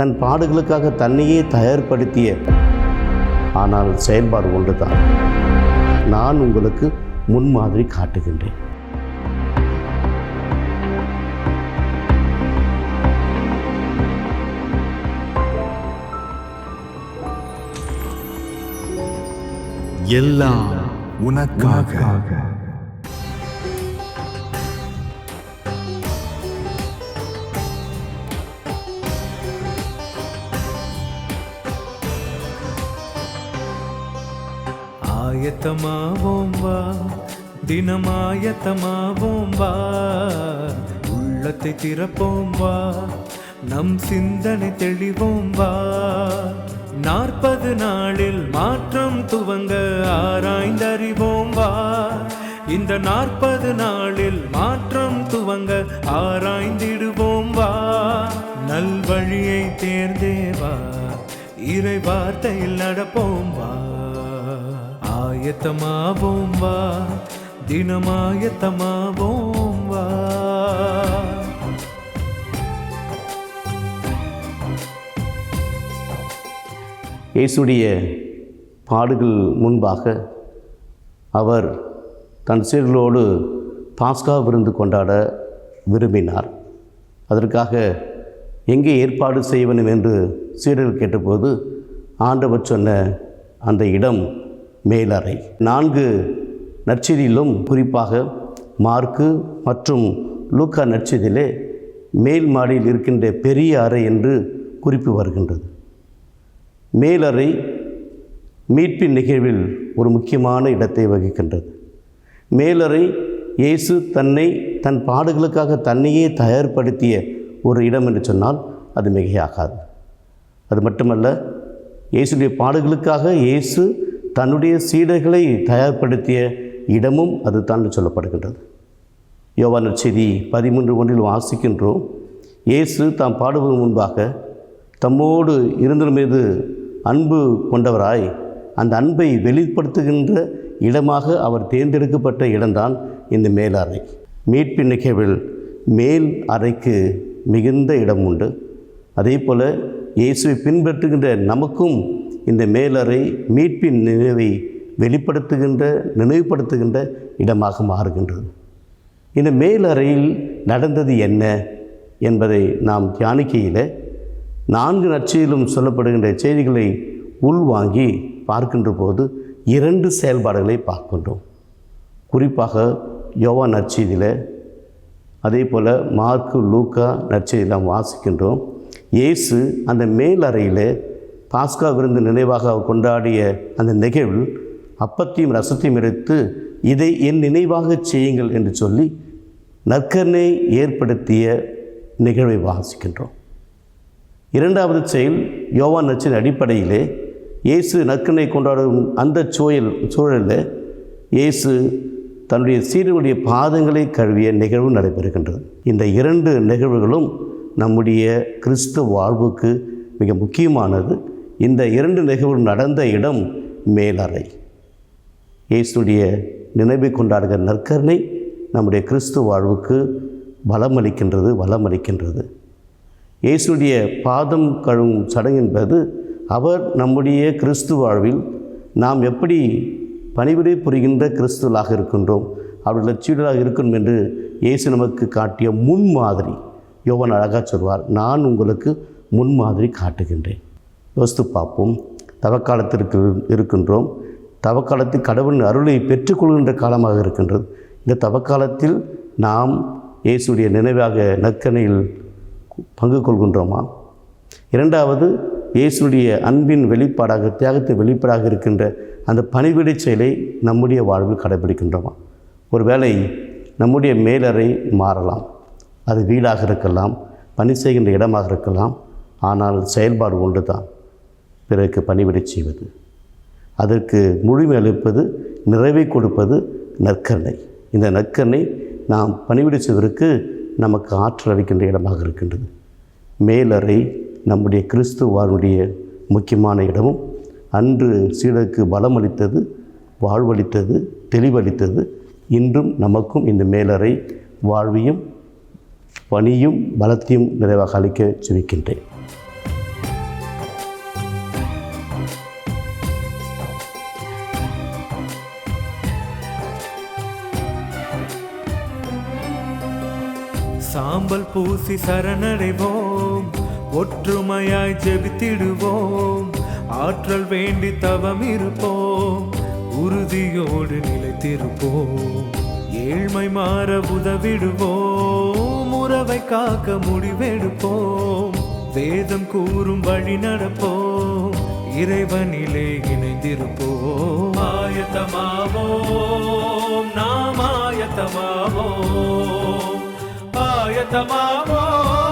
தன் பாடுகளுக்காக தன்னையே தயார்படுத்திய ஆனால் செயல்பாடு ஒன்றுதான். நான் உங்களுக்கு முன்மாதிரி காட்டுகின்றேன். எல்லாம் உனக்காக. ஆயத்தமாவோம் வா, தினமாயத்தமாவோம் வா, உள்ளத்தை திறப்போம் வா, நம் சிந்தனை தெளிவோம் வா. 40 நாளில் மாற்றம் துவங்க ஆராய்ந்தறிவோம் வா. இந்த 40 நாளில் மாற்றம் துவங்க ஆராய்ந்திடுவோம் வா. நல்வழியை தேர்ந்தேவா, இறை வார்த்தையில் நடப்போம் வா. ஆயத்தமாவோம் வா, தினமாயத்தமாவோம் வா. இயேசுடைய பாடுகள் முன்பாக அவர் தன் சீடர்களோடு பாஸ்கா விருந்து கொண்டாட விரும்பினார். அதற்காக எங்கே ஏற்பாடு செய்ய வேண்டும் என்று சீடர்கள் கேட்டபோது ஆண்டவர் சொன்ன அந்த இடம் மேலறை. 4 நற்செய்தியிலும், குறிப்பாக மார்க்கு மற்றும் லூக்கா நற்செய்தியிலே மேல் மாடியில் இருக்கின்ற பெரிய அறை என்று குறிப்பு வருகின்றது. மேலறை மீட்பின் நிகழ்வில் ஒரு முக்கியமான இடத்தை வகிக்கின்றது. மேலறை இயேசு தன் பாடுகளுக்காக தன்னையே தயார்படுத்திய ஒரு இடம் என்று சொன்னால் அது மிகையாகாது. அது மட்டுமல்ல, இயேசுடைய பாடுகளுக்காக இயேசு தன்னுடைய சீடர்களை தயார்படுத்திய இடமும் அது தான் சொல்லப்படுகின்றது. யோவான் நற்செய்தி 13:1 வாசிக்கின்றோம். இயேசு தாம் பாடுவதற்கு முன்பாக தம்மோடு இருந்தவர் மீது அன்பு கொண்டவராய் அந்த அன்பை வெளிப்படுத்துகின்ற இடமாக அவர் தேர்ந்தெடுக்கப்பட்ட இடம்தான் இந்த மேலறை. மீட்பின் நிகழ்வில் மேல் அறைக்கு மிகுந்த இடம் உண்டு. அதே போல் இயேசுவை பின்பற்றுகின்ற நமக்கும் இந்த மேலறை மீட்பின் நினைவை நினைவுபடுத்துகின்ற இடமாக மாறுகின்றது. இந்த மேலறையில் நடந்தது என்ன என்பதை நாம் தியானிக்கையில் 4 நற்செய்தியிலும் சொல்லப்படுகின்ற செய்திகளை உள்வாங்கி பார்க்கின்ற போது 2 செயல்பாடுகளை பார்க்கின்றோம். குறிப்பாக யோவான் நற்செய்தியில், அதே போல் மார்க்கு லூக்கா நற்செய்தியில் நாம் வாசிக்கின்றோம். இயேசு அந்த மேலறையில் பாஸ்கா விருந்து நினைவாக கொண்டாடிய அந்த நிகழ்வில் அப்பத்தையும் ரசத்தையும் எடுத்து இதை என் நினைவாக செய்யுங்கள் என்று சொல்லி நற்கருணை ஏற்படுத்திய நிகழ்வை வாசிக்கின்றோம். 2வது செயல் யோவான் நற்செய்தி அடிப்படையிலே இயேசு நற்கருணை கொண்டாடும் அந்த சூழலில் இயேசு தன்னுடைய சீடருடைய பாதங்களை கழுவிய நிகழ்வு நடைபெறுகின்றது. இந்த 2 நிகழ்வுகளும் நம்முடைய கிறிஸ்துவ வாழ்வுக்கு மிக முக்கியமானது. இந்த 2 நிகழ்வுகள் நடந்த இடம் மேலறை. இயேசுடைய நினைவை கொண்டாடுகிற நற்கருணை நம்முடைய கிறிஸ்துவ வாழ்வுக்கு வளமளிக்கின்றது. இயேசுடைய பாதம் கழுவும் சடங்கு என்பது அவர் நம்முடைய கிறிஸ்துவ வாழ்வில் நாம் எப்படி பணிவிடை புரிகின்ற கிறிஸ்துவலாக இருக்கின்றோம், அவர்கள் சீடராக இருக்கணும் என்று இயேசு நமக்கு காட்டிய முன்மாதிரி. யோவான் அழகாக சொல்வார், நான் உங்களுக்கு முன்மாதிரி காட்டுகின்றேன். யோசித்து பார்ப்போம். தவக்காலத்திற்கு இருக்கின்றோம். தவக்காலத்தில் கடவுளின் அருளை பெற்றுக்கொள்கின்ற காலமாக இருக்கின்றது. இந்த தவக்காலத்தில் நாம் இயேசுடைய நினைவாக நற்கருணையில் பங்கு கொள்கின்றோமா? 2வது, இயேசுடைய அன்பின் வெளிப்பாடாக, தியாகத்தின் வெளிப்பாடாக இருக்கின்ற அந்த பணிவிடை செயலை நம்முடைய வாழ்வில் கடைபிடிக்கின்றோமா? ஒருவேளை நம்முடைய மேலறை மாறலாம். அது வீடாக இருக்கலாம், பணி செய்கின்ற இடமாக இருக்கலாம். ஆனால் செயல்பாடு ஒன்று தான், பிறருக்கு பணிவிடை செய்வது, அதற்கு முழுமை அளிப்பது, நிறைவை கொடுப்பது நற்கருணை. இந்த நற்கருணை நாம் பணிவிடை செய்வதற்கு நமக்கு ஆற்றல் அளிக்கின்ற இடமாக இருக்கின்றது. மேலறை நம்முடைய கிறிஸ்துவ வாழ்வுடைய முக்கியமான இடமும், அன்று சீடருக்கு பலமளித்தது, வாழ்வளித்தது, தெளிவளித்தது. இன்றும் நமக்கும் இந்த மேலறை வாழ்வையும் பணியும் பலத்தையும் நிறைவாக அளிக்க செவிக்கின்றேன். சாம்பல் பூசி சரணடைவோம், ஒற்றுமையாய் ஜெபித்திடுவோம், ஆற்றல் வேண்டி தவம் இருப்போம், உறுதியோடு நிலைத்திருப்போம். ஏழ்மை மாற உதவிடுவோம், உறவை காக்க முடிவெடுப்போம், வேதம் கூறும் வழி நடப்போம், இறைவனிலே இணைந்திருப்போம். ஆயத்தமாவோம், நாம் ஆயத்தமாவோம், ஆயத்தமாவோம்.